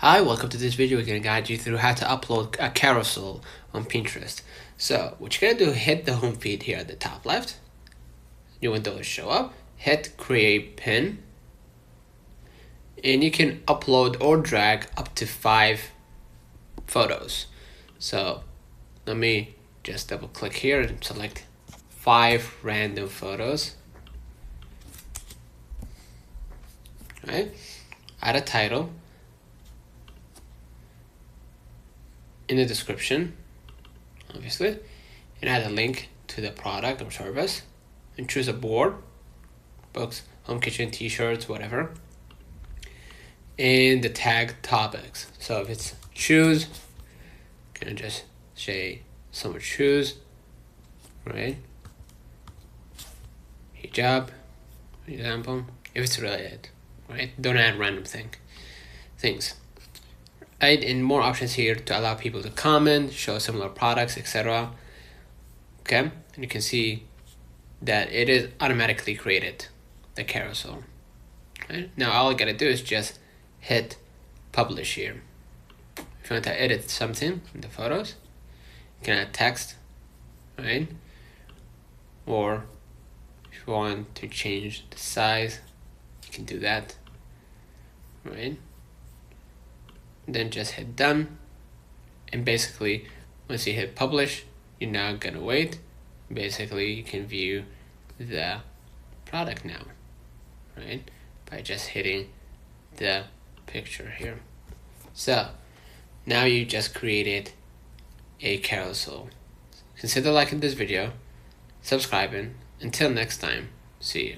Hi, welcome to this video. We're going to guide you through how to upload a carousel on Pinterest. So what you're going to do, hit the home feed here at the top left. New window will show up. Hit create pin. And you can upload or drag up to 5 photos. So let me just double click here and select 5 random photos. All right. Add a title. In the description, obviously, and add a link to the product or service, and choose a board, books, home kitchen, t-shirts, whatever, and the tag topics. So if it's shoes, gonna just say summer shoes, right? Hijab, for example, if it's related, right? Don't add random things. Right, and more options here to allow people to comment, show similar products, etc. Okay, and you can see that it is automatically created, the carousel. Right? Now all I gotta do is just hit publish here. If you want to edit something in the photos, you can add text, right? Or if you want to change the size, you can do that, right? Then just hit done, and basically once you hit publish, you're now gonna wait. Basically you can view the product now, right, by just hitting the picture here. So now you just created a carousel. Consider liking this video, subscribing. Until next time, see you.